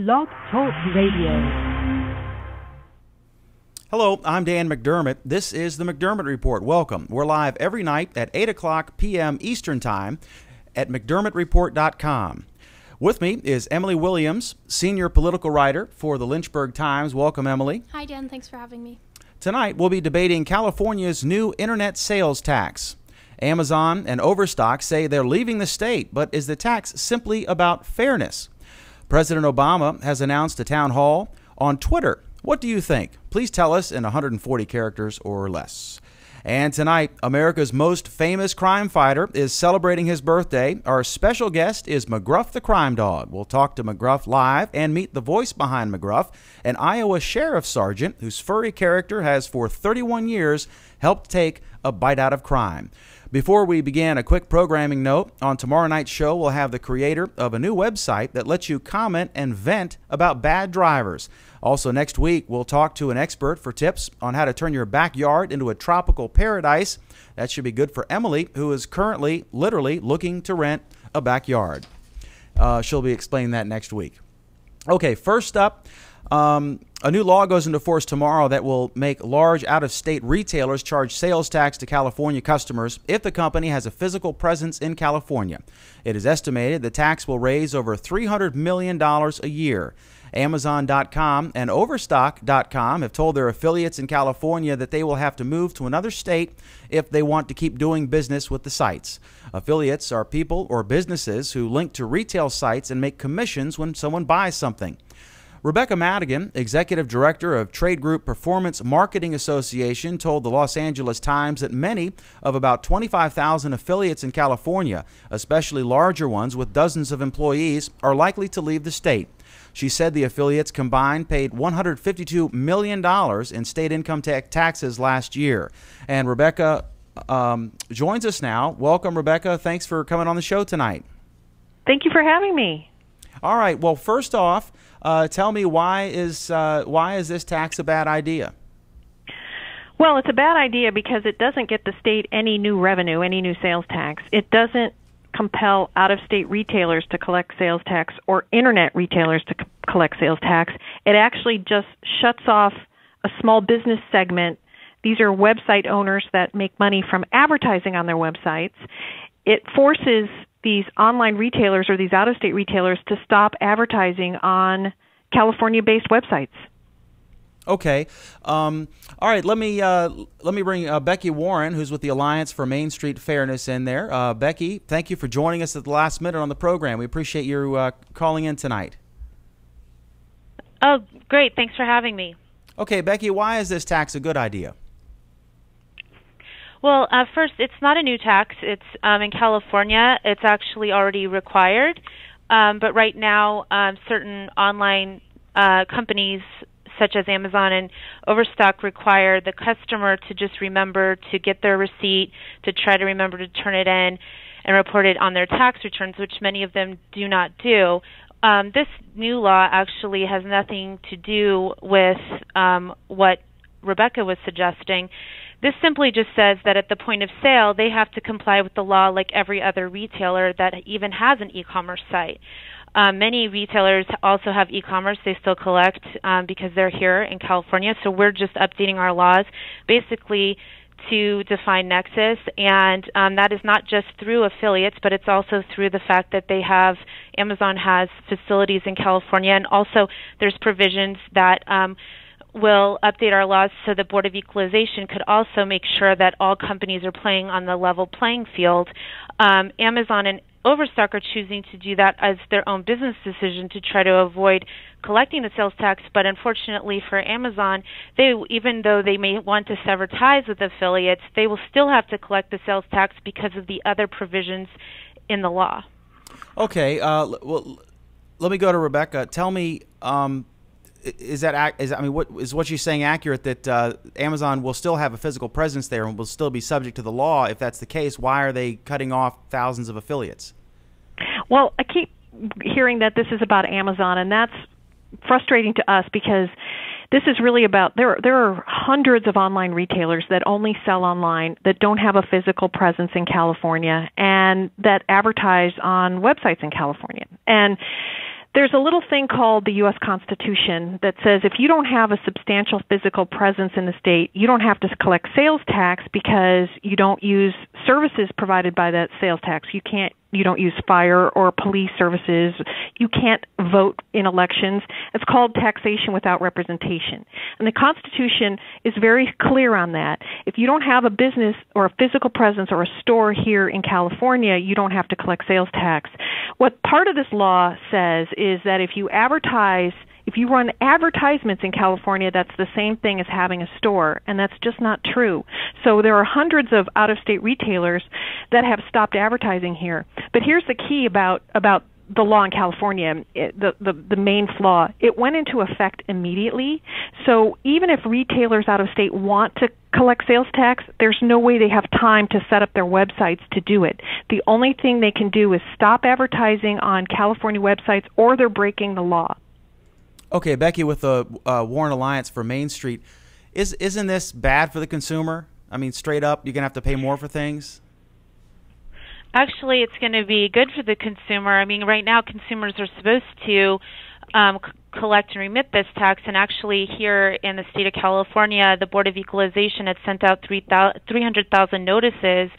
Blog Talk Radio. Hello, I'm Dan McDermott. This is the McDermott Report. Welcome. We're live every night at 8 o'clock p.m. Eastern Time at McDermottReport.com. With me is Emily Williams, senior political writer for the Lynchburg Times. Welcome, Emily. Hi, Dan. Thanks for having me. Tonight, we'll be debating California's new internet sales tax. Amazon and Overstock say they're leaving the state, but is the tax simply about fairness? President Obama has announced a town hall on Twitter. What do you think? Please tell us in 140 characters or less. And tonight, America's most famous crime fighter is celebrating his birthday. Our special guest is McGruff the Crime Dog. We'll talk to McGruff live and meet the voice behind McGruff, an Iowa sheriff sergeant whose furry character has for 31 years helped take a bite out of crime. Before we begin, a quick programming note. On tomorrow night's show, we'll have the creator of a new website that lets you comment and vent about bad drivers. Also, next week, we'll talk to an expert for tips on how to turn your backyard into a tropical paradise. That should be good for Emily, who is currently literally looking to rent a backyard. She'll be explaining that next week. Okay, first up, a new law goes into force tomorrow that will make large out-of-state retailers charge sales tax to California customers if the company has a physical presence in California. It is estimated the tax will raise over $300 million a year. Amazon.com and Overstock.com have told their affiliates in California that they will have to move to another state if they want to keep doing business with the sites. Affiliates are people or businesses who link to retail sites and make commissions when someone buys something. Rebecca Madigan, executive director of Trade Group Performance Marketing Association, told the Los Angeles Times that many of about 25,000 affiliates in California, especially larger ones with dozens of employees, are likely to leave the state. She said the affiliates combined paid $152 million in state income taxes last year. And Rebecca joins us now. Welcome, Rebecca. Thanks for coming on the show tonight. Thank you for having me. All right. Well, first off, tell me why is this tax a bad idea? Well, it's a bad idea because it doesn't get the state any new revenue, any new sales tax. It doesn't compel out-of-state retailers to collect sales tax or internet retailers to collect sales tax. It actually just shuts off a small business segment. These are website owners that make money from advertising on their websites. It forces these online retailers or these out-of-state retailers to stop advertising on California-based websites. Okay. All right. Let me bring Becky Warren, who's with the Alliance for Main Street Fairness, in there. Becky, thank you for joining us at the last minute on the program. We appreciate you calling in tonight. Oh, great. Thanks for having me. Okay, Becky, why is this tax a good idea? Well, first, it's not a new tax. It's in California. It's actually already required. But right now, certain online companies such as Amazon and Overstock require the customer to just remember to get their receipt, to try to remember to turn it in and report it on their tax returns, which many of them do not do. This new law actually has nothing to do with what Rebecca was suggesting. This simply just says that at the point of sale, they have to comply with the law like every other retailer that even has an e-commerce site. Many retailers also have e-commerce. They still collect because they're here in California. So we're just updating our laws basically to define nexus. And that is not just through affiliates, but it's also through the fact that Amazon has facilities in California. And also there's provisions that will update our laws so the Board of Equalization could also make sure that all companies are playing on the level playing field. Amazon and Overstock are choosing to do that as their own business decision to try to avoid collecting the sales tax, but unfortunately for Amazon, even though they may want to sever ties with affiliates, they will still have to collect the sales tax because of the other provisions in the law. Okay, well, let me go to Rebecca. Tell me, what she's saying accurate that Amazon will still have a physical presence there and will still be subject to the law? If that's the case, why are they cutting off thousands of affiliates? Well, I keep hearing that this is about Amazon, and that's frustrating to us because this is really about, there are hundreds of online retailers that only sell online, that don't have a physical presence in California, and that advertise on websites in California. And There's a little thing called the U.S. Constitution that says if you don't have a substantial physical presence in the state, you don't have to collect sales tax because you don't use services provided by that sales tax. You don't use fire or police services. You can't vote in elections. It's called taxation without representation. And the Constitution is very clear on that. If you don't have a business or a physical presence or a store here in California, you don't have to collect sales tax. What part of this law says is that if you run advertisements in California, that's the same thing as having a store, and that's just not true. So there are hundreds of out-of-state retailers that have stopped advertising here. But here's the key about the law in California, the main flaw. It went into effect immediately. So even if retailers out of state want to collect sales tax, there's no way they have time to set up their websites to do it. The only thing they can do is stop advertising on California websites, or they're breaking the law. Okay, Becky, with the Warren Alliance for Main Street, isn't this bad for the consumer? I mean, straight up, you're going to have to pay more for things? Actually, it's going to be good for the consumer. I mean, right now, consumers are supposed to collect and remit this tax, and actually here in the state of California, the Board of Equalization had sent out 300,000 notices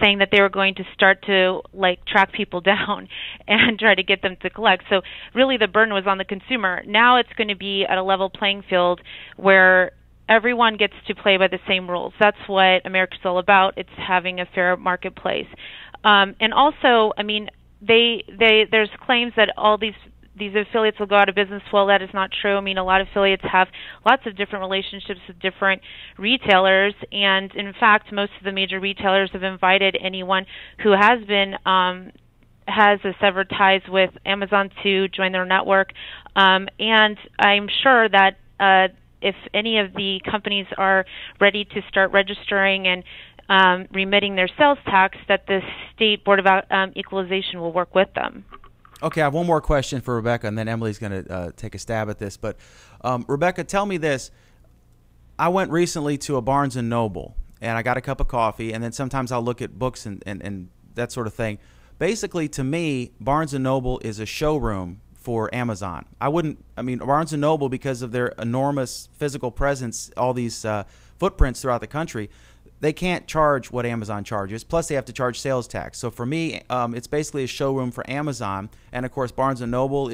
saying that they were going to start to track people down and try to get them to collect. So really the burden was on the consumer. Now it's going to be at a level playing field where everyone gets to play by the same rules. That's what America's all about. It's having a fair marketplace. And also, I mean, there's claims that all these affiliates will go out of business. Well, that is not true. I mean, a lot of affiliates have lots of different relationships with different retailers, and in fact, most of the major retailers have invited anyone who has a severed ties with Amazon to join their network. And I'm sure that if any of the companies are ready to start registering and remitting their sales tax, that the State Board of Equalization will work with them. Okay, I have one more question for Rebecca, and then Emily's going to take a stab at this. But Rebecca, tell me this. I went recently to a Barnes & Noble, and I got a cup of coffee, and then sometimes I'll look at books and that sort of thing. Basically, to me, Barnes & Noble is a showroom for Amazon. Barnes & Noble, because of their enormous physical presence, all these footprints throughout the country, they can't charge what Amazon charges. Plus, they have to charge sales tax. So for me, it's basically a showroom for Amazon. And of course, Barnes & Noble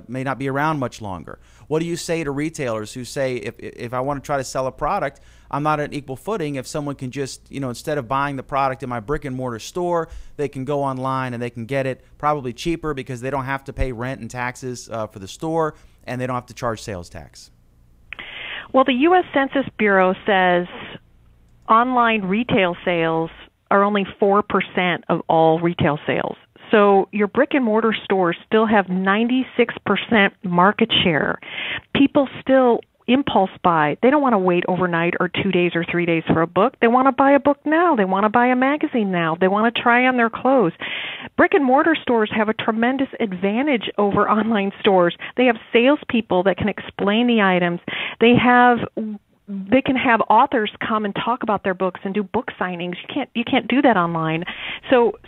may not be around much longer. What do you say to retailers who say, if I want to try to sell a product, I'm not at an equal footing? If someone can just, instead of buying the product in my brick and mortar store, they can go online and they can get it probably cheaper because they don't have to pay rent and taxes for the store, and they don't have to charge sales tax. Well, the U.S. Census Bureau says online retail sales are only 4% of all retail sales. So your brick and mortar stores still have 96% market share. People still impulse buy. They don't want to wait overnight or 2 days or 3 days for a book. They want to buy a book now. They want to buy a magazine now. They want to try on their clothes. Brick and mortar stores have a tremendous advantage over online stores. They have salespeople that can explain the items. They can have authors come and talk about their books and do book signings. You can't do that online. So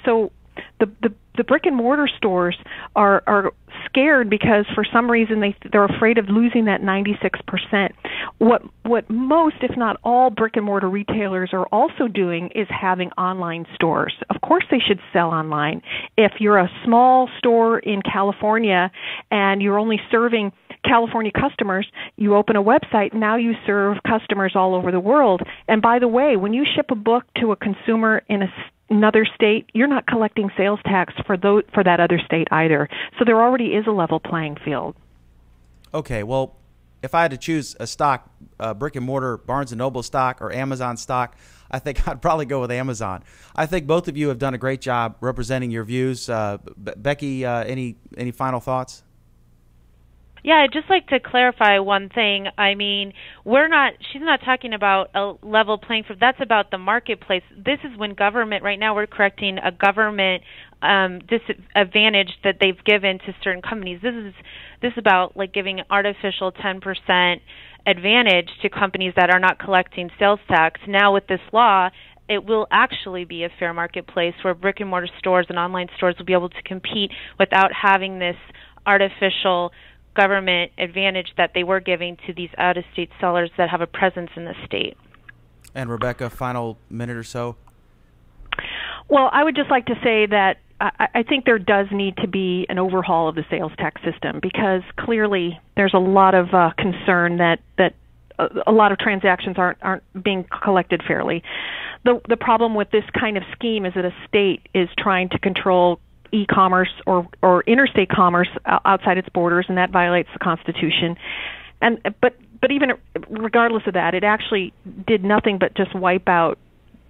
the brick and mortar stores are scared because for some reason they're afraid of losing that 96%. What most, if not all, brick and mortar retailers are also doing is having online stores. Of course they should sell online. If you're a small store in California and you're only serving California customers, you open a website, now you serve customers all over the world. And by the way, when you ship a book to a consumer in another state, you're not collecting sales tax for that other state either. So there already is a level playing field. Okay, well, if I had to choose a stock, brick and mortar Barnes & Noble stock or Amazon stock, I think I'd probably go with Amazon. I think both of you have done a great job representing your views. Becky, any final thoughts? Yeah, I'd just like to clarify one thing. I mean, she's not talking about a level playing field. That's about the marketplace. This is when government, right now we're correcting a government disadvantage that they've given to certain companies. This is about giving artificial 10% advantage to companies that are not collecting sales tax. Now with this law, it will actually be a fair marketplace where brick and mortar stores and online stores will be able to compete without having this artificial government advantage that they were giving to these out-of-state sellers that have a presence in the state. And Rebecca, final minute or so. Well, I would just like to say that I think there does need to be an overhaul of the sales tax system, because clearly there's a lot of concern that a lot of transactions aren't being collected fairly. The problem with this kind of scheme is that a state is trying to control e-commerce or interstate commerce outside its borders, and that violates the Constitution. But even regardless of that, it actually did nothing but just wipe out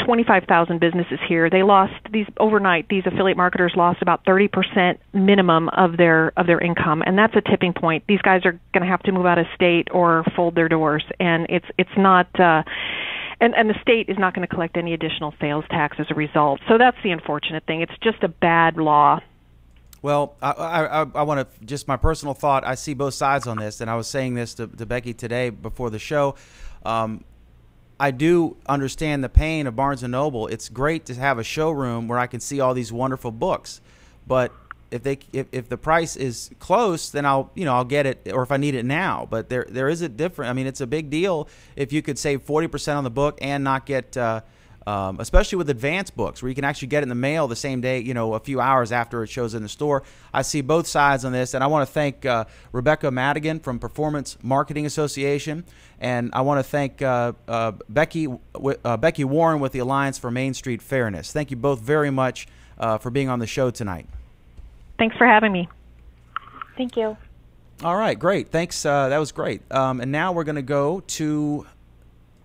25,000 businesses here. They lost overnight. These affiliate marketers lost about 30% minimum of their income, and that's a tipping point. These guys are going to have to move out of state or fold their doors, and it's not. And the state is not going to collect any additional sales tax as a result. So that's the unfortunate thing. It's just a bad law. Well, I want to, just my personal thought, I see both sides on this, and I was saying this to Becky today before the show. I do understand the pain of Barnes & Noble. It's great to have a showroom where I can see all these wonderful books, but if the price is close, then I'll get it, or if I need it now. But there is a difference. I mean, it's a big deal if you could save 40% on the book and not get, especially with advanced books where you can actually get it in the mail the same day, a few hours after it shows in the store. I see both sides on this, and I want to thank Rebecca Madigan from Performance Marketing Association, and I want to thank Becky Warren with the Alliance for Main Street Fairness. Thank you both very much for being on the show tonight. Thanks for having me. Thank you. All right, great. Thanks. That was great. And now we're going to go to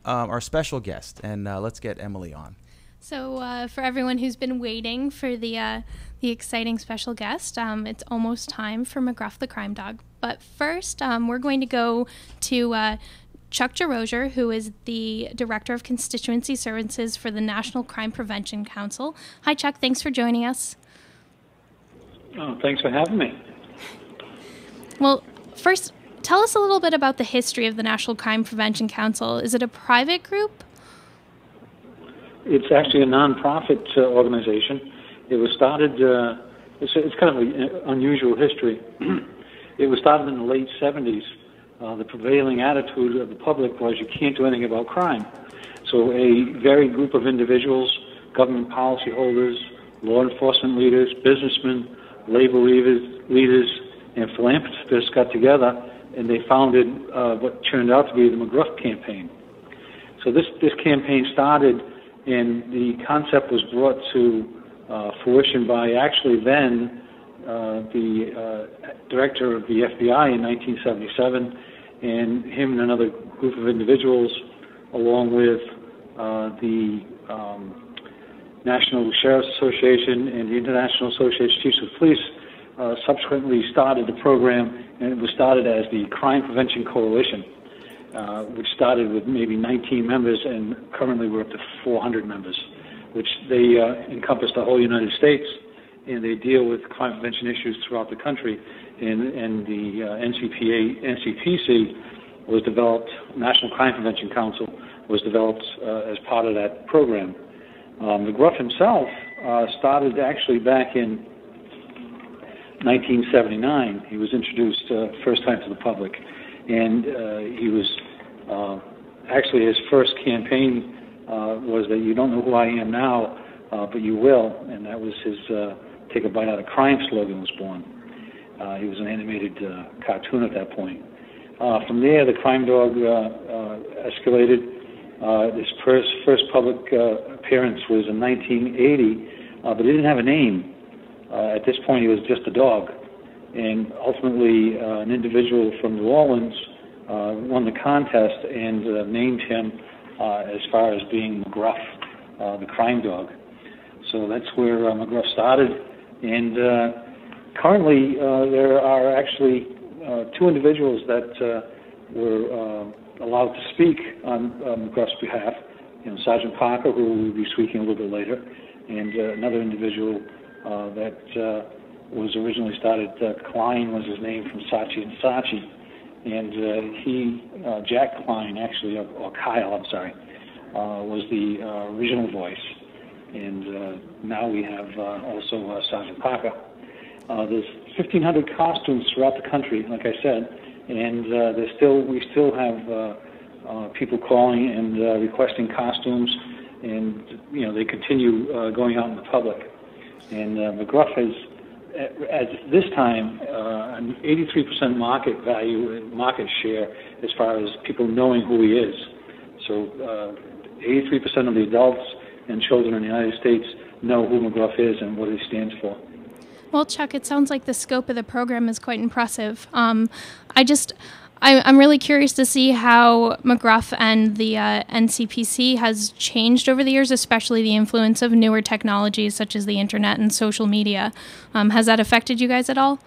our special guest, and let's get Emily on. So for everyone who's been waiting for the exciting special guest, it's almost time for McGruff the Crime Dog. But first, we're going to go to Chuck Desrosiers, who is the Director of Constituency Services for the National Crime Prevention Council. Hi, Chuck. Thanks for joining us. Oh, thanks for having me. Well, first, tell us a little bit about the history of the National Crime Prevention Council. Is it a private group? It's actually a nonprofit organization. It was started, it's kind of an unusual history. It was started in the late 70s. The prevailing attitude of the public was you can't do anything about crime. So a varied group of individuals, government policyholders, law enforcement leaders, businessmen, labor leaders, and philanthropists got together, and they founded what turned out to be the McGruff campaign. So this campaign started, and the concept was brought to fruition by actually then the director of the FBI in 1977, and him and another group of individuals, along with the National Sheriff's Association and the International Association of Chiefs of Police, subsequently started the program, and it was started as the Crime Prevention Coalition, which started with maybe 19 members, and currently we're up to 400 members, which they encompass the whole United States, and they deal with crime prevention issues throughout the country. And the NCPC was developed, National Crime Prevention Council was developed as part of that program. McGruff himself started actually back in 1979. He was introduced first time to the public, and he was actually his first campaign was that you don't know who I am now, but you will, and that was his "Take a Bite Out of Crime" slogan was born. He was an animated cartoon at that point. From there, the Crime Dog escalated. His first public appearance was in 1980, but he didn't have a name. At this point, he was just a dog. And ultimately, an individual from New Orleans won the contest and named him as far as being McGruff, the Crime Dog. So that's where McGruff started. And currently, there are actually two individuals that were allowed to speak on McGruff's behalf. Sergeant Parker, who will be speaking a little bit later, and another individual that was originally started, Klein was his name, from Saatchi and Saatchi, and Jack Klein, actually, or Kyle, I'm sorry, was the original voice, and now we have also Sergeant Parker. There's 1,500 costumes throughout the country, like I said, and we still have people calling and requesting costumes, and they continue going out in the public. And McGruff has, at this time, an 83% market share as far as people knowing who he is. So 83% of the adults and children in the United States know who McGruff is and what he stands for. Well, Chuck, it sounds like the scope of the program is quite impressive. I'm really curious to see how McGruff and the NCPC has changed over the years, especially the influence of newer technologies such as the internet and social media. Has that affected you guys at all?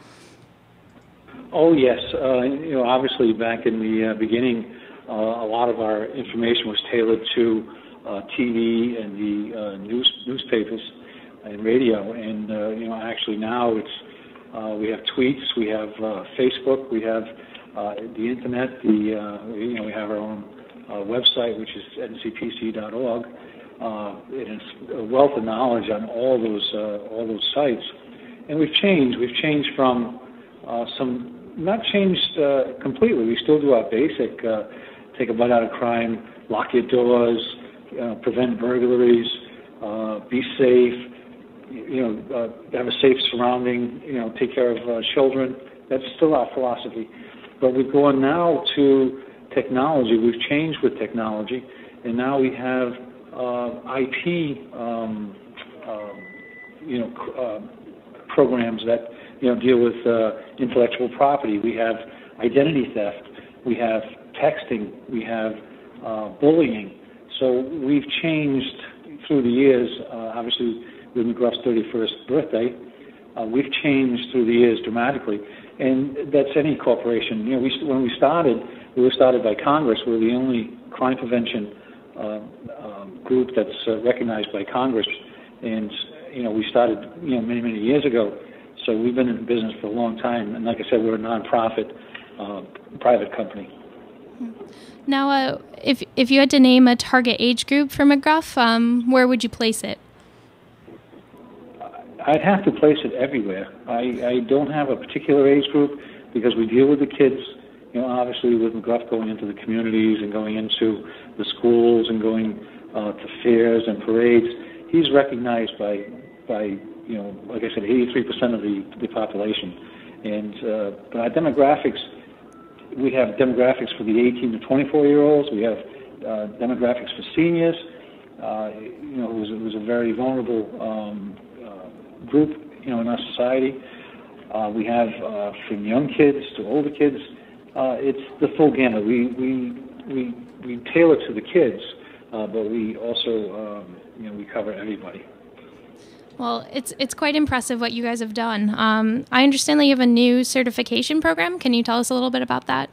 Oh, yes. Obviously back in the beginning, a lot of our information was tailored to TV and the newspapers and radio, and actually now it's we have tweets, we have Facebook, we have the internet, we have our own website, which is ncpc.org. It's a wealth of knowledge on all those sites, and we've changed from not changed completely. We still do our basic take a bite out of crime, lock your doors, prevent burglaries, be safe, have a safe surrounding, take care of children. That's still our philosophy. But we've gone now to technology. We've changed with technology, and now we have IP, programs that deal with intellectual property. We have identity theft. We have texting. We have bullying. So we've changed through the years. Obviously, with McGruff's 31st birthday, we've changed through the years dramatically. And that's any corporation. When we were started by Congress. We're the only crime prevention group that's recognized by Congress. And, we started, many years ago. So we've been in business for a long time. And like I said, we're a nonprofit, private company. Now, if you had to name a target age group for McGruff, where would you place it? I'd have to place it everywhere. I don't have a particular age group because we deal with the kids. Obviously with McGruff going into the communities and going into the schools and going to fairs and parades, he's recognized by like I said, 83% of the population. And but our demographics, we have demographics for the 18 to 24-year-olds. We have demographics for seniors, who's a very vulnerable group, in our society. We have from young kids to older kids. It's the full gamut. We tailor to the kids, but we also, we cover everybody. Well, it's quite impressive what you guys have done. I understand that you have a new certification program. Can you tell us a little bit about that?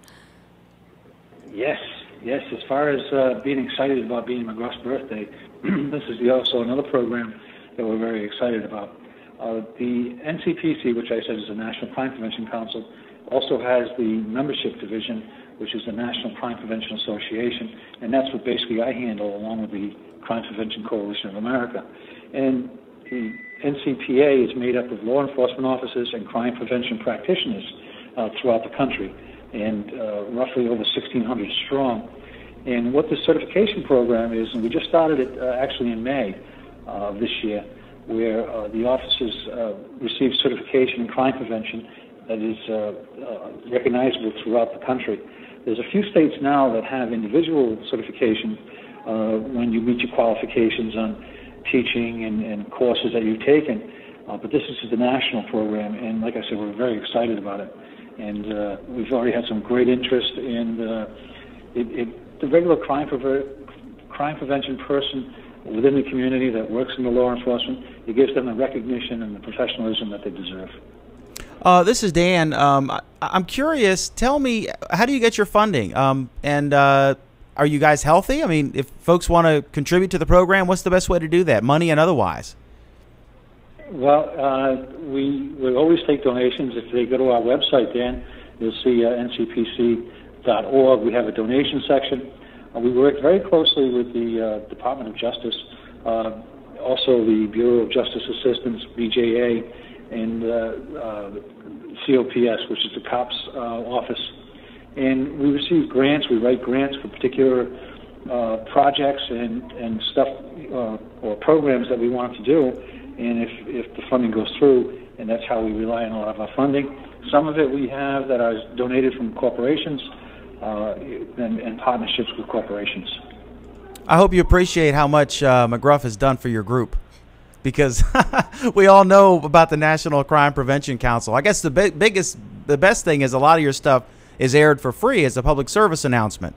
Yes. As far as being excited about being McGruff's birthday, this is also another program that we're very excited about. The NCPC, which I said is the National Crime Prevention Council, also has the membership division, which is the National Crime Prevention Association, and that's what basically I handle along with the Crime Prevention Coalition of America. And the NCPA is made up of law enforcement officers and crime prevention practitioners throughout the country, and roughly over 1,600 strong. And what the certification program is, and we just started it actually in May of this year, where the officers receive certification in crime prevention that is recognizable throughout the country. There's a few states now that have individual certification when you meet your qualifications on teaching and courses that you've taken, but this is the national program, and like I said, we're very excited about it. And we've already had some great interest in the regular crime prevention person within the community that works in the law enforcement. It gives them the recognition and the professionalism that they deserve. This is Dan. I'm curious. Tell me, how do you get your funding? And are you guys healthy? I mean, if folks want to contribute to the program, what's the best way to do that, money and otherwise? Well, we always take donations. If they go to our website, Dan, you'll see ncpc.org. We have a donation section. We work very closely with the Department of Justice, also the Bureau of Justice Assistance, BJA, and COPS, which is the cops office. And we receive grants. We write grants for particular projects and stuff or programs that we want to do. And if the funding goes through, and that's how we rely on a lot of our funding. Some of it we have that are donated from corporations and partnerships with corporations. I hope you appreciate how much McGruff has done for your group, because we all know about the National Crime Prevention Council. I guess the best thing is a lot of your stuff is aired for free as a public service announcement.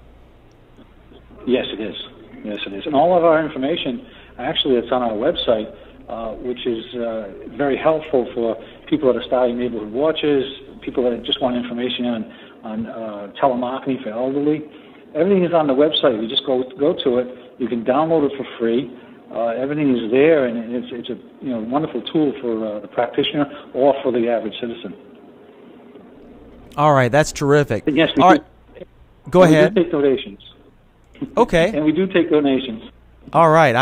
Yes, it is. Yes, it is. And all of our information, actually, it's on our website, which is very helpful for people that are starting neighborhood watches, people that just want information on telemarketing for elderly. Everything is on the website. You just go to it. You can download it for free. Everything is there, and it's a wonderful tool for the practitioner or for the average citizen. All right, that's terrific. And yes, All right. Go ahead. We do take donations. Okay. And we do take donations. All right,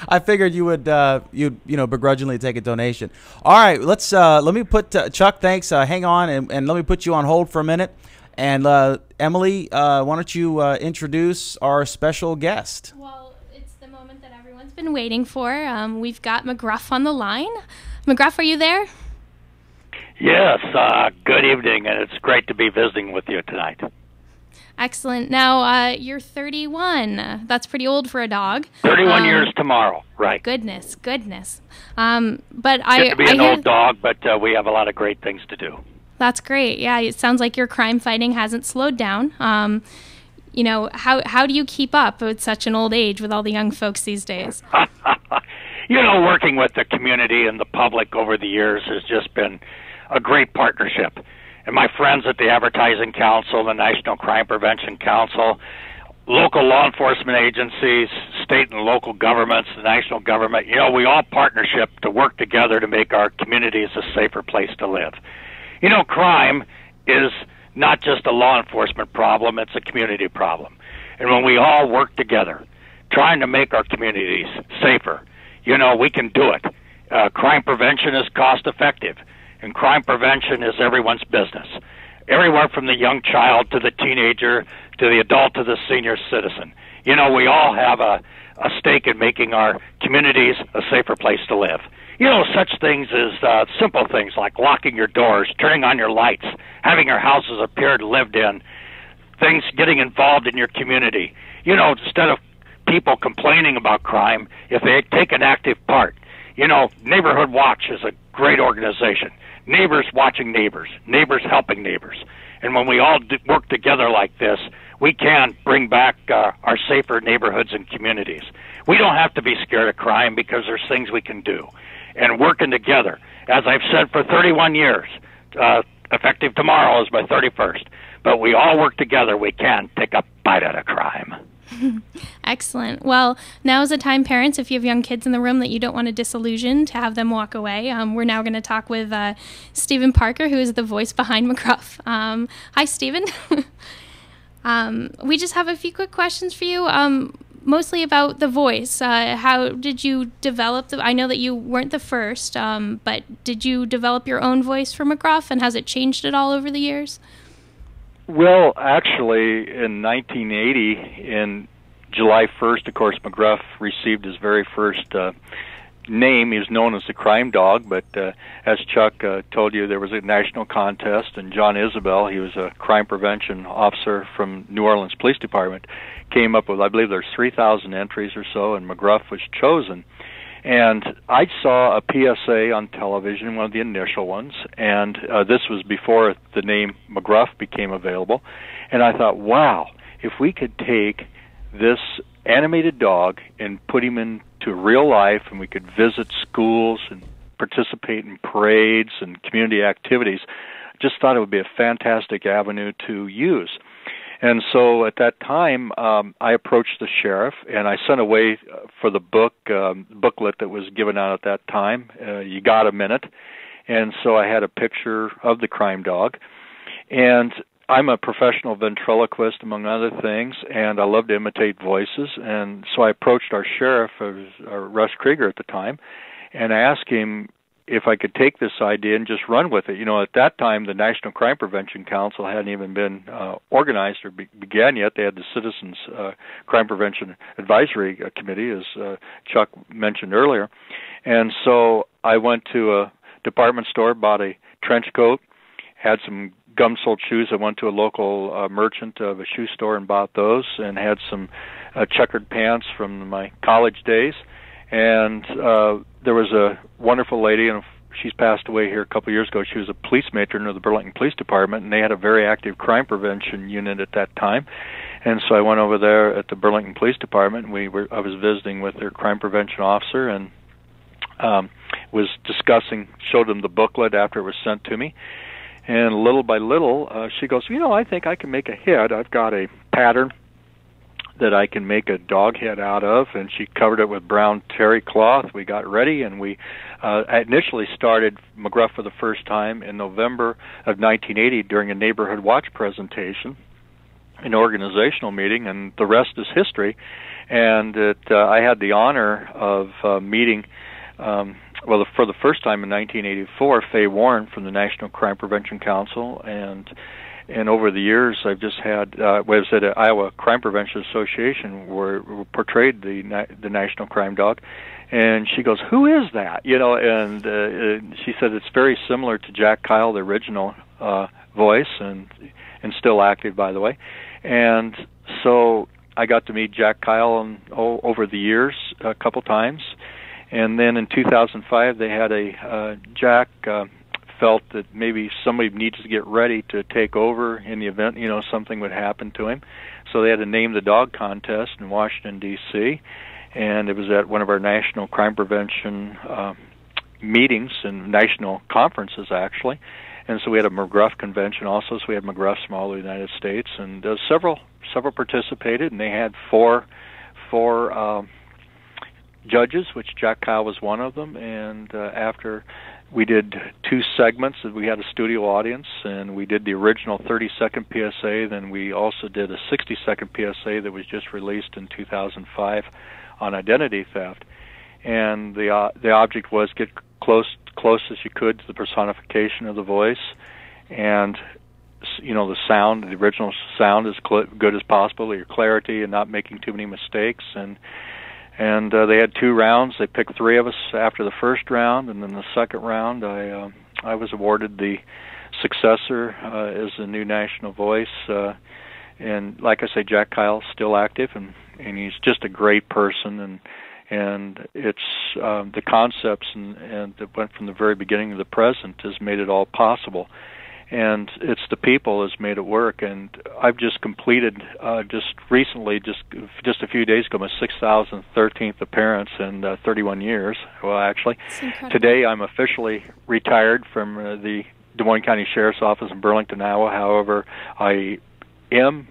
I figured you would you'd begrudgingly take a donation. All right, let me put Chuck. Thanks. Hang on, and let me put you on hold for a minute. And Emily, why don't you introduce our special guest? Well, it's the moment that everyone's been waiting for. We've got McGruff on the line. McGruff, are you there? Yes. Good evening, and it's great to be visiting with you tonight. Excellent. Now, you're 31. That's pretty old for a dog. 31 years tomorrow, right. Goodness. But Get to be an old dog, but we have a lot of great things to do. That's great. Yeah, it sounds like your crime fighting hasn't slowed down. How do you keep up at such an old age with all the young folks these days? Working with the community and the public over the years has just been a great partnership. And my friends at the Advertising Council, the National Crime Prevention Council, local law enforcement agencies, state and local governments, the national government, we all partnership to work together to make our communities a safer place to live. Crime is not just a law enforcement problem, it's a community problem. And when we all work together, trying to make our communities safer, we can do it. Crime prevention is cost effective. And crime prevention is everyone's business. Everywhere from the young child to the teenager to the adult to the senior citizen. We all have a stake in making our communities a safer place to live. Such things as simple things like locking your doors, turning on your lights, having your houses appear lived in, things getting involved in your community. Instead of people complaining about crime, if they take an active part. Neighborhood Watch is a great organization. Neighbors watching neighbors, neighbors helping neighbors. And when we all work together like this, we can bring back our safer neighborhoods and communities. We don't have to be scared of crime because there's things we can do. And working together, as I've said for 31 years, effective tomorrow is my 31st, but we all work together, we can take a bite out of crime. Excellent. Well, now is the time, parents, if you have young kids in the room that you don't want to disillusion, to have them walk away. We're now going to talk with Stephen Parker, who is the voice behind McGruff. Hi, Stephen. We just have a few quick questions for you, mostly about the voice. How did you develop I know that you weren't the first, but did you develop your own voice for McGruff, and has it changed at all over the years? Well, actually, in 1980, in July 1st, of course, McGruff received his very first name. He was known as the Crime Dog, but as Chuck told you, there was a national contest, and John Isabel, he was a crime prevention officer from New Orleans Police Department, came up with, I believe there's 3,000 entries or so, and McGruff was chosen. And I saw a PSA on television, one of the initial ones, and this was before the name McGruff became available. And I thought, wow, if we could take this animated dog and put him into real life, and we could visit schools and participate in parades and community activities, I just thought it would be a fantastic avenue to use. And so at that time, I approached the sheriff, and I sent away for the booklet that was given out at that time, You Got a Minute. And so I had a picture of the Crime Dog. And I'm a professional ventriloquist, among other things, and I love to imitate voices. And so I approached our sheriff, Russ Krieger at the time, and I asked him, if I could take this idea and just run with it. At that time, the National Crime Prevention Council hadn't even been organized or began yet. They had the Citizens Crime Prevention Advisory Committee, as Chuck mentioned earlier. And so I went to a department store, bought a trench coat, had some gum-soled shoes. I went to a local merchant of a shoe store and bought those, and had some checkered pants from my college days. And there was a wonderful lady, and she's passed away here a couple of years ago. She was a police matron of the Burlington Police Department, and they had a very active crime prevention unit at that time. And so I went over there at the Burlington Police Department, and I was visiting with their crime prevention officer, and was discussing, showed them the booklet after it was sent to me. And little by little, she goes, I think I can make a head. I've got a pattern that I can make a dog head out of, and she covered it with brown terry cloth. We got ready, and we initially started McGruff for the first time in November of 1980 during a neighborhood watch presentation, an organizational meeting, and the rest is history. And I had the honor of meeting, for the first time in 1984, Becky Warren from the National Crime Prevention Council, and over the years, I've just had, was at the Iowa Crime Prevention Association, where we portrayed the National Crime Dog, and she goes, "Who is that?" And she said it's very similar to Jack Kyle, the original voice, and still active, by the way. And so I got to meet Jack Kyle over the years a couple times, and then in 2005 they had a Jack. Felt that maybe somebody needs to get ready to take over in the event, something would happen to him. So they had to name the dog contest in Washington, D.C., and it was at one of our national crime prevention meetings and national conferences, actually. And so we had a McGruff convention also, so we had McGruffs from all over the United States, and several participated, and they had four judges, which Jack Kyle was one of them, and after we did 2 segments. We had a studio audience, and we did the original 30-second PSA. Then we also did a 60-second PSA that was just released in 2005 on identity theft. And the object was get close as you could to the personification of the voice, and the sound, the original sound, as good as possible, your clarity, and not making too many mistakes. And they had 2 rounds. They picked 3 of us after the first round, and then the second round, I was awarded the successor as the new national voice. And like I say, Jack Kyle's still active, and he's just a great person. And it's the concepts and that went from the very beginning to the present has made it all possible. And it's the people has made it work. And I've just completed just recently, just a few days ago, my 6,013th appearance in 31 years. Well, actually, today I'm officially retired from the Des Moines County Sheriff's Office in Burlington, Iowa. However, I am,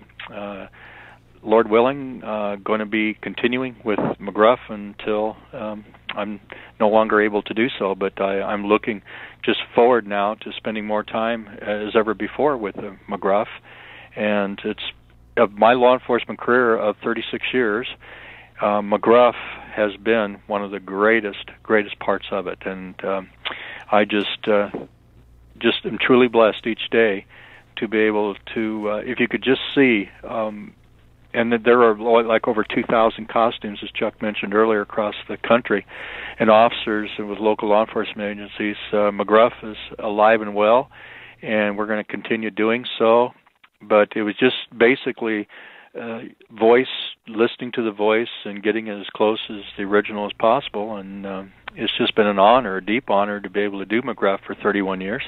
Lord willing, going to be continuing with McGruff until I'm no longer able to do so. But I'm looking just forward now to spending more time as ever before with McGruff. And it's of my law enforcement career of 36 years, McGruff has been one of the greatest parts of it. And I just am truly blessed each day to be able to, if you could just see, and there are like over 2,000 costumes, as Chuck mentioned earlier, across the country, and officers and with local law enforcement agencies. McGruff is alive and well, and we're going to continue doing so. But it was just basically voice, listening to the voice, and getting it as close as the original as possible. And it's just been an honor, a deep honor, to be able to do McGruff for 31 years.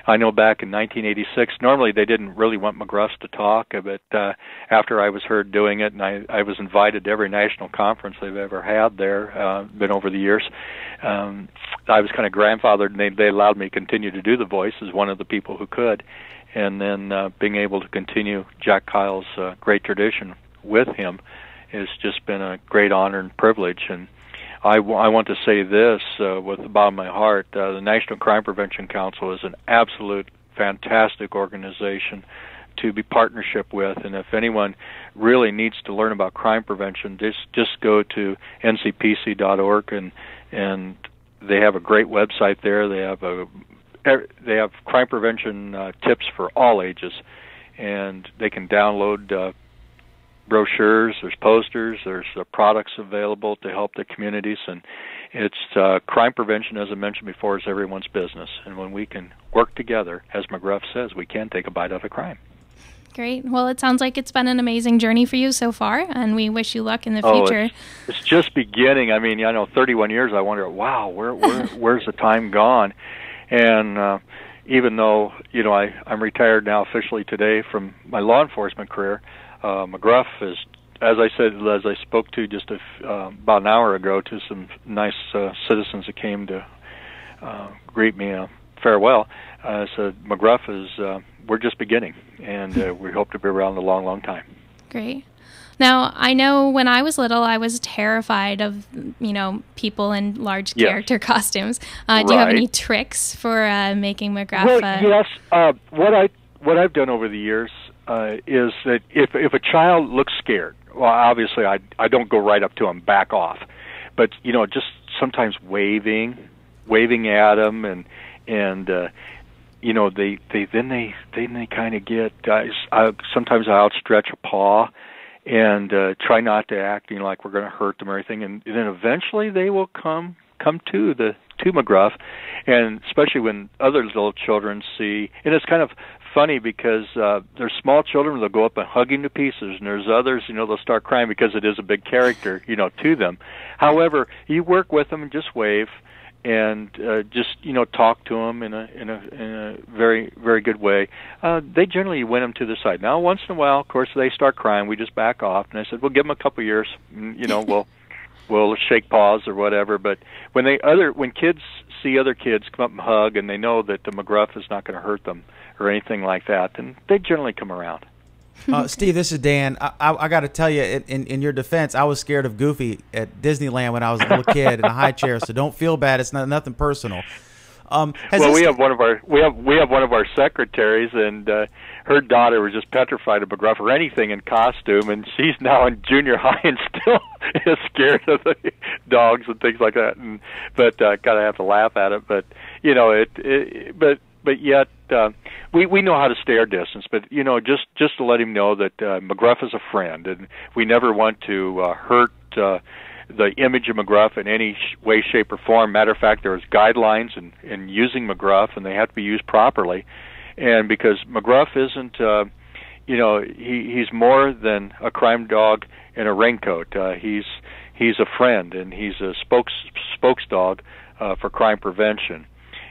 I know back in 1986, normally they didn't really want McGruffs to talk, but after I was heard doing it, and I was invited to every national conference they've ever had there, been over the years, I was kind of grandfathered, and they allowed me to continue to do the voice as one of the people who could. And then being able to continue Jack Kyle's great tradition with him has just been a great honor and privilege. And I want to say this with the bottom of my heart. The National Crime Prevention Council is an absolute fantastic organization to be partnership with. And if anyone really needs to learn about crime prevention, just go to ncpc.org, and They have a great website there. They have crime prevention tips for all ages, and they can download brochures, there's posters, there's products available to help the communities, and it's crime prevention, as I mentioned before, is everyone's business. And when we can work together, as McGruff says, we can take a bite out of crime. Great. Well, it sounds like it's been an amazing journey for you so far, and we wish you luck in the future. It's just beginning. I mean, I know 31 years, I wonder, wow, where's the time gone? And even though, I'm retired now officially today from my law enforcement career, McGruff is, as I spoke to just about an hour ago to some nice citizens that came to greet me farewell, said McGruff is, we're just beginning, and we hope to be around a long, long time. Great. Now, I know when I was little, I was terrified of, people in large character costumes. Do you have any tricks for making McGruff? Well, yes. What I've done over the years is that if a child looks scared, well, obviously I don't go right up to them, back off, but just sometimes waving at them, and they kind of get. Sometimes I outstretch a paw and try not to act like we're going to hurt them or anything, and then eventually they will come to McGruff, and especially when other little children see, and it's kind of funny because there's small children, they'll go up and hug him to pieces, and there's others, they'll start crying because it is a big character, to them. However, you work with them and just wave, and just talk to them in a very, very good way. They generally win them to the side. Now, once in a while, of course, they start crying. We just back off, and I said, "We'll give them a couple years. We'll shake paws or whatever." But when kids see other kids come up and hug, and they know that the McGruff is not going to hurt them or anything like that, then they generally come around. Steve, this is Dan. I got to tell you, in your defense, I was scared of Goofy at Disneyland when I was a little kid in a high chair. So don't feel bad. It's nothing personal. We have one of our secretaries, and her daughter was just petrified of McGruff or anything in costume, and she's now in junior high and still is scared of the dogs and things like that. But kind of have to laugh at it. But but yet we know how to stay our distance. But just to let him know that McGruff is a friend, and we never want to hurt the image of McGruff in any way, shape, or form. Matter of fact, there's guidelines in using McGruff, and they have to be used properly. And because McGruff isn't, he's more than a crime dog in a raincoat. He's a friend, and he's a spokes dog for crime prevention.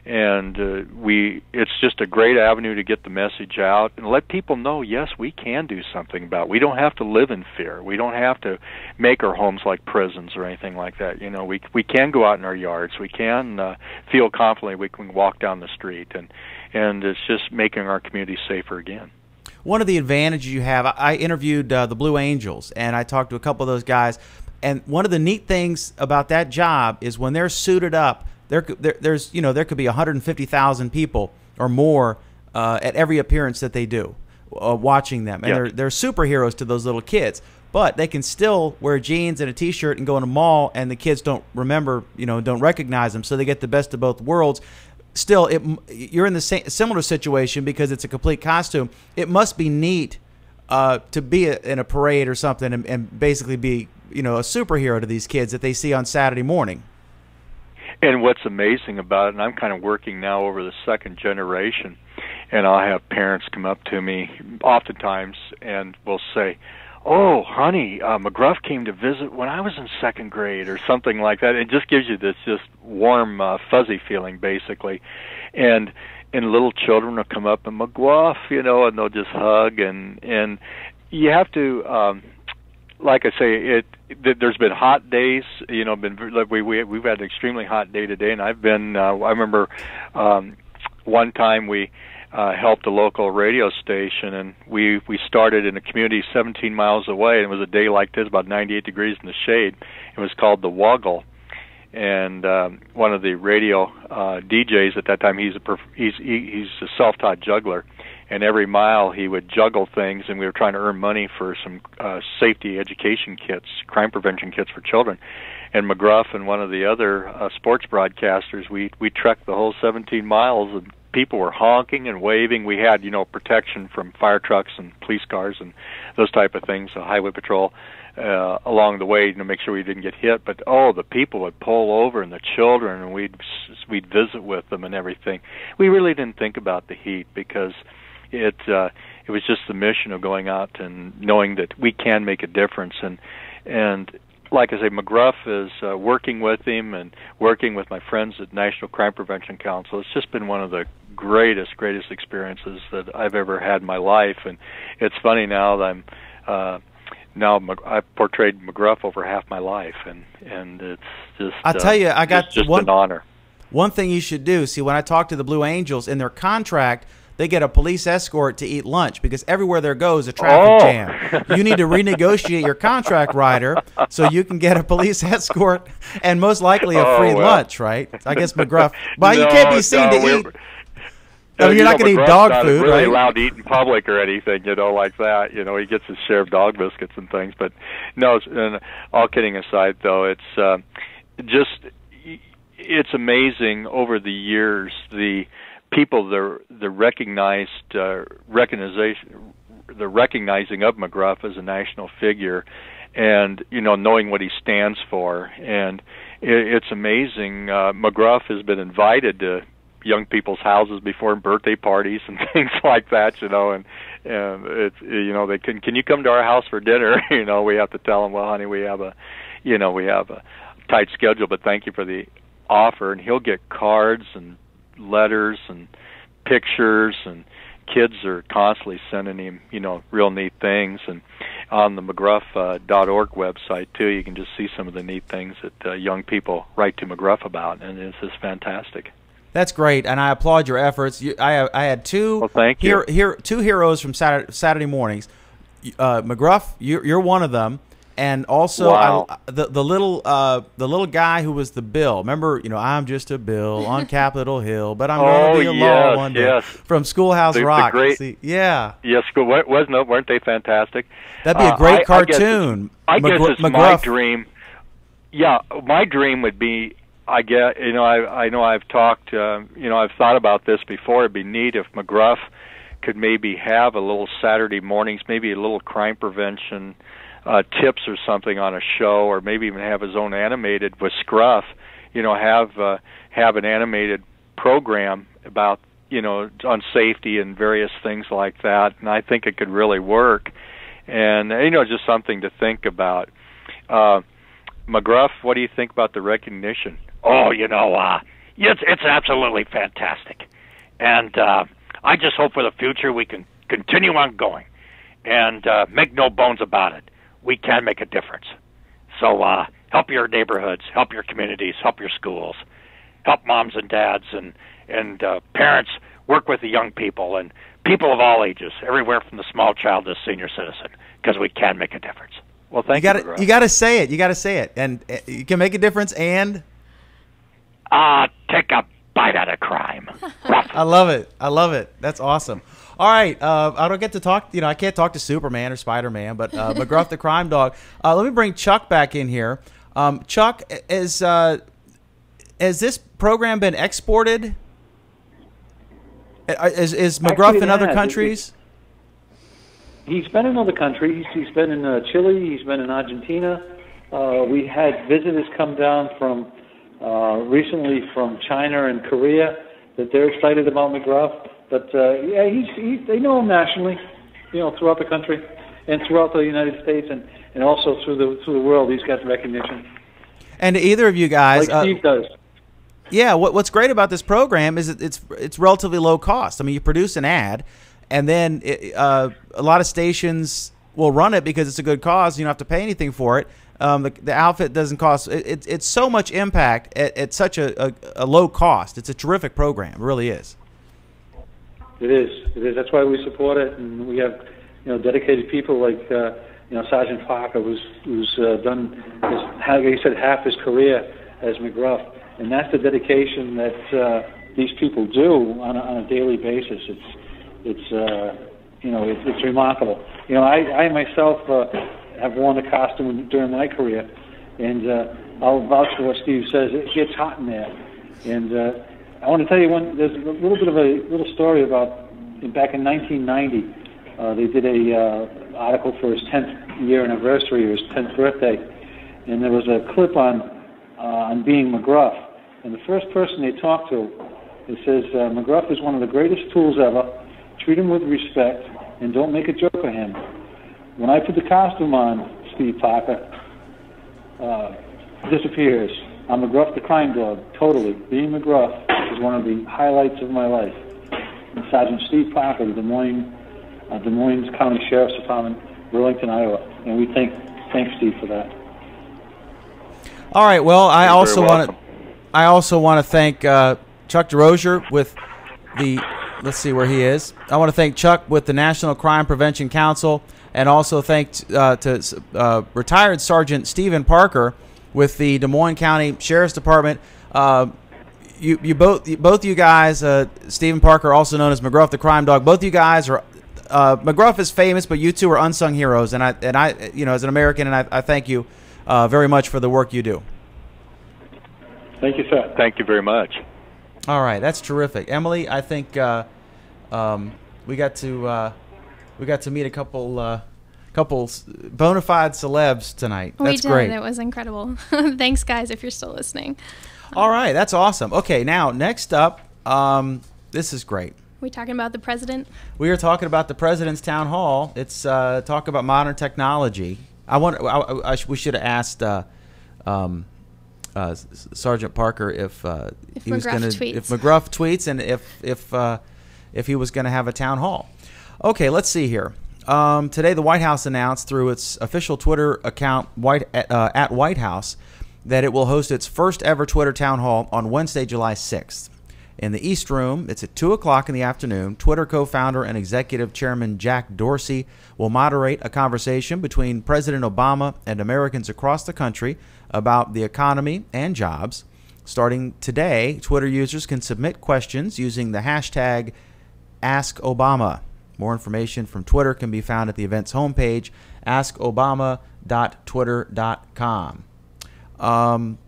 And it's just a great avenue to get the message out and let people know, yes, we can do something about it. We don't have to live in fear. We don't have to make our homes like prisons or anything like that. We can go out in our yards. We can feel confidently we can walk down the street, and it's just making our community safer again. One of the advantages you have, I interviewed the Blue Angels, and I talked to a couple of those guys, and one of the neat things about that job is when they're suited up, there could be 150,000 people or more at every appearance that they do, watching them, and they're superheroes to those little kids. But they can still wear jeans and a T-shirt and go in a mall, and the kids don't recognize them, so they get the best of both worlds. Still, you're in the similar situation because it's a complete costume. It must be neat to be in a parade or something and basically be a superhero to these kids that they see on Saturday morning. And what's amazing about it, and I'm kind of working now over the second generation, and I'll have parents come up to me oftentimes and will say, "Oh, honey, McGruff came to visit when I was in second grade," or something like that. It just gives you this just warm, fuzzy feeling, basically. And little children will come up and McGruff, and they'll just hug. And you have to, like I say, there's been hot days. We've had an extremely hot day today, and I've been. I remember one time we helped a local radio station, and we started in a community 17 miles away, and it was a day like this, about 98 degrees in the shade. It was called the Woggle, and one of the radio DJs at that time, he's a self-taught juggler, and every mile he would juggle things, and we were trying to earn money for some safety education kits, crime prevention kits for children. And McGruff and one of the other sports broadcasters, we trekked the whole 17 miles, and people were honking and waving. We had, protection from fire trucks and police cars and those type of things, highway patrol along the way to make sure we didn't get hit. But the people would pull over, and the children, and we'd visit with them and everything. We really didn't think about the heat because it was just the mission of going out and knowing that we can make a difference. And like I say, McGruff is working with him and working with my friends at National Crime Prevention Council. It's just been one of the greatest experiences that I've ever had in my life. And it's funny now that I've portrayed McGruff over half my life, and it's just I tell you, I got just an honor. One thing you should do. See, when I talk to the Blue Angels, in their contract, they get a police escort to eat lunch because everywhere there goes a traffic jam. You need to renegotiate your contract, Ryder, so you can get a police escort and most likely a free lunch, right? I guess McGruff. But you can't be seen to eat. I mean, you're not going to eat dog food, really right? allowed to eat in public or anything, like that. He gets his share of dog biscuits and things. But no, and all kidding aside, though, it's amazing over the years the people the recognizing of McGruff as a national figure, and knowing what he stands for, and it's amazing. McGruff has been invited to young people's houses before birthday parties and things like that, and it's they can you come to our house for dinner? We have to tell them, well, honey, we have a tight schedule, but thank you for the offer, and he'll get cards and letters and pictures, and kids are constantly sending him real neat things. And on the McGruff.org website too, you can just see some of the neat things that young people write to McGruff about, and it's just fantastic. That's great, and I applaud your efforts. I had two two heroes from Saturday mornings. McGruff, you're one of them. And also, wow. the little guy who was the Bill. Remember, I'm just a Bill on Capitol Hill, but I'm going to be a law one day. Yes. From Schoolhouse Rock. Great, yeah. Yes, weren't they fantastic? That'd be a great cartoon. I guess it's my dream. Yeah, my dream would be. I know I've talked. I've thought about this before. It'd be neat if McGruff could maybe have a little Saturday mornings, maybe a little crime prevention tips or something on a show, or maybe even have his own animated with Scruff, have an animated program about, on safety and various things like that. And I think it could really work. And, just something to think about. McGruff, what do you think about the recognition? Oh, it's absolutely fantastic. And I just hope for the future we can continue on going and make no bones about it. We can make a difference. So help your neighborhoods, help your communities, help your schools, help moms and dads and parents, work with the young people and people of all ages, everywhere from the small child to the senior citizen, because we can make a difference. Well, thank you. You got to say it. You got to say it. And you can make a difference and take a bite out of crime. I love it. I love it. That's awesome. All right, I don't get to talk. I can't talk to Superman or Spider-Man, but McGruff the Crime Dog. Let me bring Chuck back in here. Chuck, has this program been exported? Is McGruff in other countries? He's been in other countries. He's been in Chile. He's been in Argentina. We had visitors come down from recently from China and Korea that they're excited about McGruff. But they know him nationally, throughout the country and throughout the United States, and also through the world. He's got recognition. And to either of you guys, like Steve does. Yeah, what's great about this program is it's relatively low cost. I mean, you produce an ad, and then a lot of stations will run it because it's a good cause. You don't have to pay anything for it. The outfit doesn't cost. It's so much impact at such a low cost. It's a terrific program. It really is. It is. That's why we support it, and we have, dedicated people like, Sergeant Parker, who's done, he said, half his career as McGruff, and that's the dedication that these people do on a daily basis. it's it's remarkable. I myself have worn the costume during my career, and I'll vouch for what Steve says. It gets hot in there, and I want to tell you there's a little bit of a little story about back in 1990. They did a article for his 10th year anniversary, or his 10th birthday, and there was a clip on being McGruff. And the first person they talked to, it says, McGruff is one of the greatest tools ever. Treat him with respect, and don't make a joke of him. When I put the costume on, Steve Parker disappears. I'm McGruff the Crime Dog, totally. Being McGruff is one of the highlights of my life. And Sergeant Steve Parker, the Des Moines County Sheriff's Department, Burlington, Iowa. And we thank Steve for that. All right. Well, I also want to thank Chuck Desrosiers with the. Let's see where he is. I want to thank Chuck with the National Crime Prevention Council, and also thank retired Sergeant Stephen Parker with the Des Moines County Sheriff's Department. You both you guys, Stephen Parker, also known as McGruff the Crime Dog. Both you guys are. McGruff is famous, but you two are unsung heroes, and I, as an American, and I thank you very much for the work you do. Thank you, sir. Thank you very much. All right, that's terrific, Emily. I think we got to meet a couple bona fide celebs tonight. That's great. It was incredible. Thanks, guys, if you're still listening. All right, that's awesome. Okay, now next up, this is great. We talking about the president? We are talking about the president's town hall. It's talk about modern technology. We should have asked Sergeant Parker if he was going to, if McGruff tweets, and if he was going to have a town hall. Okay, let's see here. Today, the White House announced through its official Twitter account at White House that it will host its first ever Twitter town hall on Wednesday, July 6th. In the East Room, it's at 2 o'clock in the afternoon. Twitter co-founder and executive chairman Jack Dorsey will moderate a conversation between President Obama and Americans across the country about the economy and jobs. Starting today, Twitter users can submit questions using the hashtag AskObama. More information from Twitter can be found at the event's homepage, askobama.twitter.com.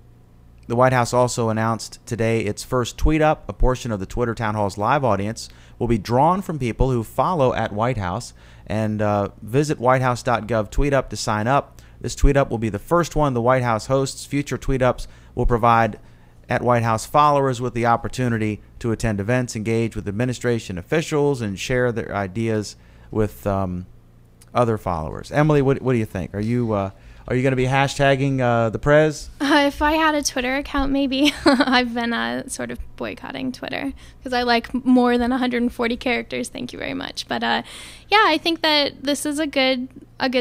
The White House also announced today its first tweet up. A portion of the Twitter Town Hall's live audience will be drawn from people who follow at White House, and visit whitehouse.gov tweet up to sign up. This tweet up will be the first one the White House hosts. Future tweet ups will provide at White House followers with the opportunity to attend events, engage with administration officials, and share their ideas with other followers. Emily, what do you think? Are you going to be hashtagging the Prez? If I had a Twitter account, maybe. I've been sort of boycotting Twitter because I like more than 140 characters. Thank you very much. But yeah, I think that this is a good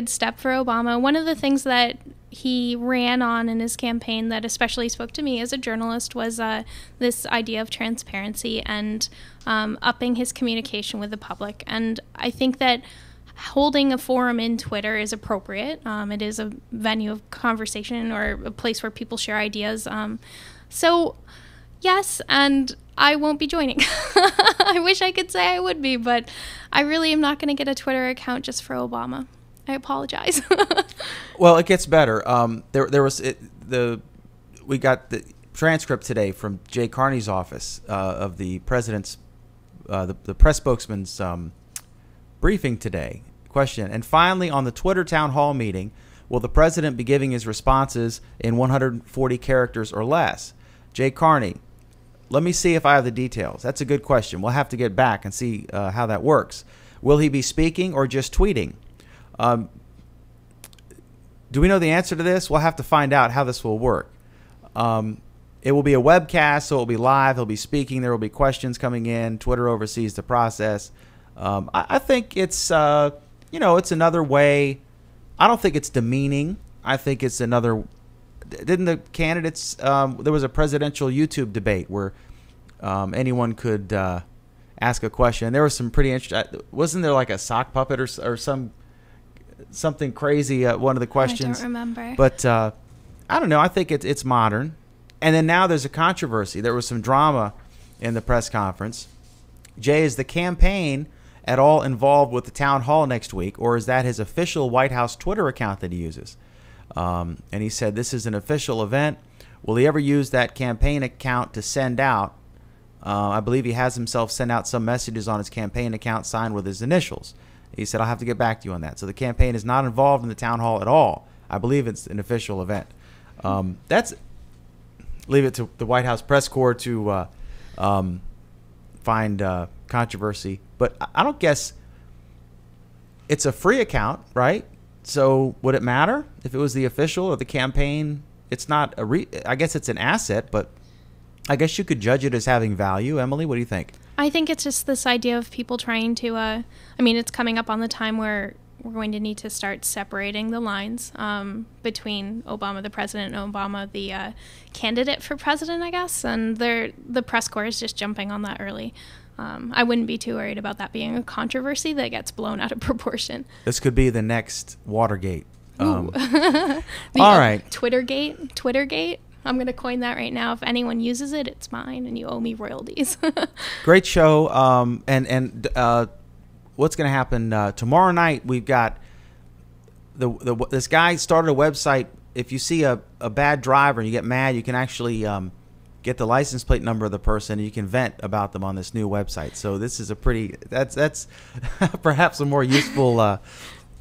step for Obama. One of the things that he ran on in his campaign that especially spoke to me as a journalist was this idea of transparency and upping his communication with the public. And I think that holding a forum in Twitter is appropriate. It is a venue of conversation or a place where people share ideas. So, yes, and I won't be joining. I wish I could say I would be, but I really am not going to get a Twitter account just for Obama. I apologize. Well, it gets better. We got the transcript today from Jay Carney's office of the president's, the press spokesman's briefing today. Question: and finally, on the Twitter town hall meeting, will the president be giving his responses in 140 characters or less? Jay Carney: let me see if I have the details. That's a good question. We'll have to get back and see how that works. Will he be speaking or just tweeting? Do we know the answer to this? We'll have to find out how this will work. It will be a webcast, so it will be live. He'll be speaking. There will be questions coming in. Twitter oversees the process. I think it's, it's another way. I don't think it's demeaning. I think it's another. Didn't the candidates? There was a presidential YouTube debate where anyone could ask a question. There was some pretty interesting. Wasn't there like a sock puppet or something crazy? One of the questions. I don't remember. But I don't know. I think it's modern. And then now there's a controversy. There was some drama in the press conference. Jay, is the campaign at all involved with the town hall next week, or is that his official White House Twitter account that he uses? And he said, this is an official event. Will he ever use that campaign account to send out? I believe he has himself send out some messages on his campaign account signed with his initials. He said, I'll have to get back to you on that. So the campaign is not involved in the town hall at all. I believe it's an official event. Leave it to the White House press corps to find controversy. But I don't guess it's a free account, right? So would it matter if it was the official or the campaign? It's not I guess it's an asset, but I guess you could judge it as having value. Emily, what do you think? I think it's just this idea of people trying to, it's coming up on the time where we're going to need to start separating the lines between Obama the president and Obama the candidate for president, I guess. And the press corps is just jumping on that early. I wouldn't be too worried about that being a controversy that gets blown out of proportion. This could be the next Watergate. All right. Twittergate. I'm going to coin that right now. If anyone uses it, it's mine, and you owe me royalties. Great show. And what's going to happen tomorrow night? We've got this guy started a website. If you see a bad driver and you get mad, you can actually get the license plate number of the person, and you can vent about them on this new website. So this is that's perhaps a more useful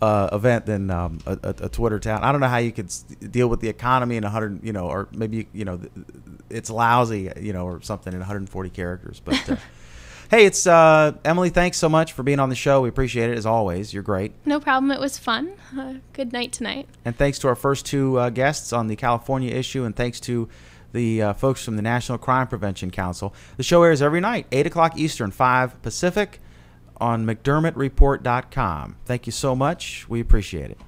event than a Twitter town. I don't know how you could deal with the economy in 100, or maybe it's lousy, or something in 140 characters. But hey, it's Emily. Thanks so much for being on the show. We appreciate it as always. You're great. No problem. It was fun. Good night tonight. And thanks to our first two guests on the California issue, and thanks to the folks from the National Crime Prevention Council. The show airs every night, 8 o'clock Eastern, 5 Pacific, on McDermottReport.com. Thank you so much. We appreciate it.